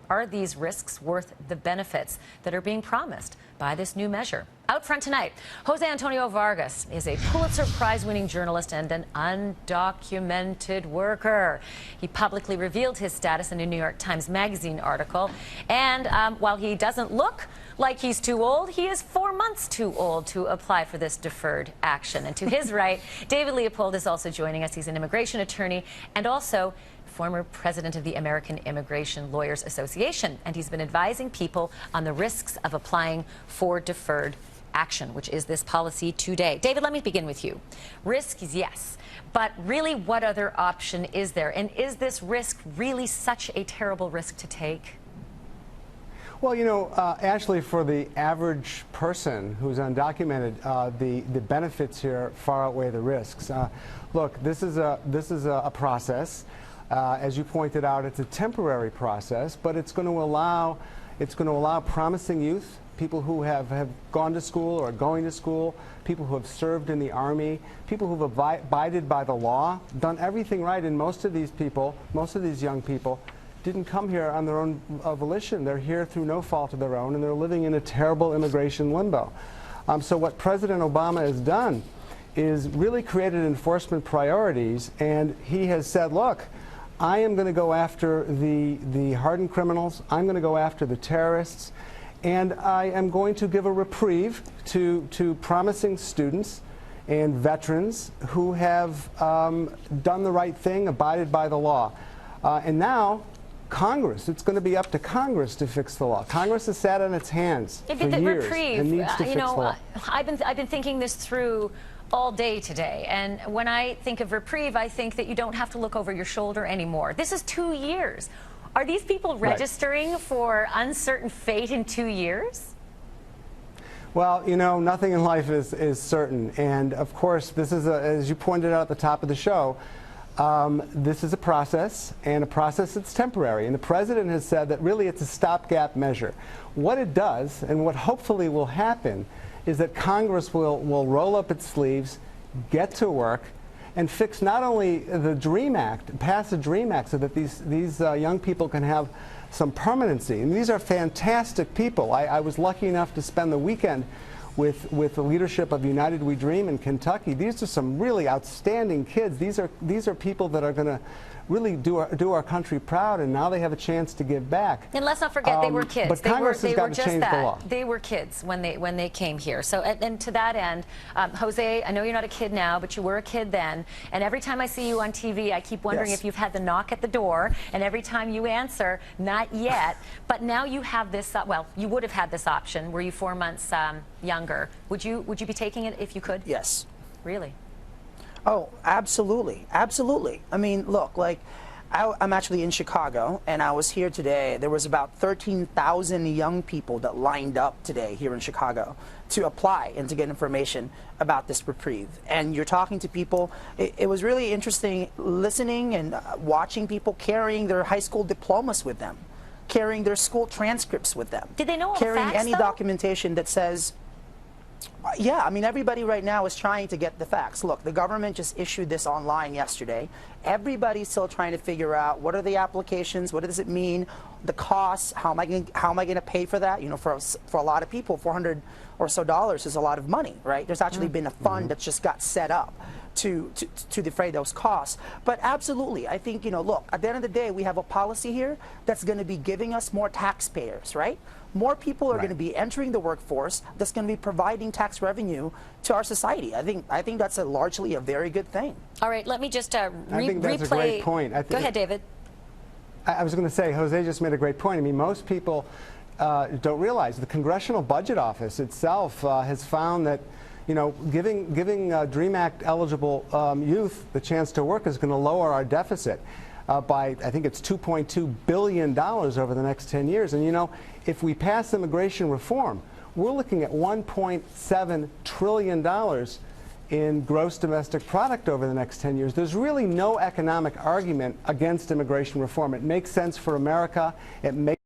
Are these risks worth the benefits that are being promised by this new measure? Out front tonight, Jose Antonio Vargas is a Pulitzer Prize-winning journalist and an undocumented worker. He publicly revealed his status in a New York Times Magazine article. And while he doesn't look like he's too old, he is 4 months too old to apply for this deferred action. And to his right, David Leopold is also joining us. He's an immigration attorney and also former president of the American Immigration Lawyers Association. And he's been advising people on the risks of applying for deferred action, which is this policy today. David, let me begin with you. Risk is yes, but really what other option is there? And is this risk really such a terrible risk to take? Well, you know, Ashley, for the average person who's undocumented, the benefits here far outweigh the risks. Look, this is a process. As you pointed out, it's a temporary process, but it's going to allow promising youth, people who have gone to school or are going to school, people who have served in the Army, people who have abided by the law, done everything right, and most of these young people didn't come here on their own volition. They're here through no fault of their own, and they're living in a terrible immigration limbo. So what President Obama has done is really created enforcement priorities, and he has said, look, I am going to go after the hardened criminals, I'm going to go after the terrorists, and I am going to give a reprieve to promising students and veterans who have done the right thing, abided by the law. And now, Congress, it's going to be up to Congress to fix the law. Congress has sat on its hands for years and needs to fix the law. I've been thinking this through all day today, and when I think of reprieve, I think that you don't have to look over your shoulder anymore. This is 2 years. Are these people registering for uncertain fate in 2 years? Well, you know, nothing in life is certain, and of course, this is as you pointed out at the top of the show. This is a process, and a process that's temporary. And the president has said that really it's a stopgap measure. What it does, and what hopefully will happen, is that Congress will roll up its sleeves, get to work, and fix not only the DREAM Act, pass the DREAM Act so that these young people can have some permanency. And these are fantastic people. I was lucky enough to spend the weekend with the leadership of United We Dream in Kentucky. These are some really outstanding kids. These are people that are going to really do our country proud, and now they have a chance to give back. And let's not forget, they were kids. But Congress has got to change the law. They were kids when they came here. So, and to that end, Jose, I know you're not a kid now, but you were a kid then. And every time I see you on TV, I keep wondering if you've had the knock at the door. And every time you answer, not yet. But now you have this. Well, you would have had this option. Were you 4 months younger? Would you be taking it if you could? Yes. Really? Oh, absolutely. Absolutely. I mean, look, like, I'm actually in Chicago, and I was here today. There was about 13,000 young people that lined up today here in Chicago to apply and to get information about this reprieve. And you're talking to people. It was really interesting listening and watching people carrying their high school diplomas with them, carrying their school transcripts with them. Did they know all the carrying facts, any documentation that says, yeah, I mean, everybody right now is trying to get the facts. Look, the government just issued this online yesterday. Everybody's still trying to figure out what are the applications, what does it mean, the costs, how am I going to pay for that? You know, for a lot of people, $400 or so is a lot of money, right? There's actually been a fund that's just got set up to defray those costs. But absolutely, I think, you know, look, at the end of the day, we have a policy here that's going to be giving us more taxpayers, right? More people are going to be entering the workforce that's going to be providing tax revenue to our society. I think that's largely a very good thing. All right, let me just I think that's a great point. Go ahead, David. I was going to say, Jose just made a great point. I mean, most people don't realize the Congressional Budget Office itself has found that, you know, giving DREAM Act eligible youth the chance to work is going to lower our deficit by, I think it's $2.2 billion over the next 10 years. And, you know, if we pass immigration reform, we're looking at $1.7 trillion in gross domestic product over the next 10 years. There's really no economic argument against immigration reform. It makes sense for America. It makes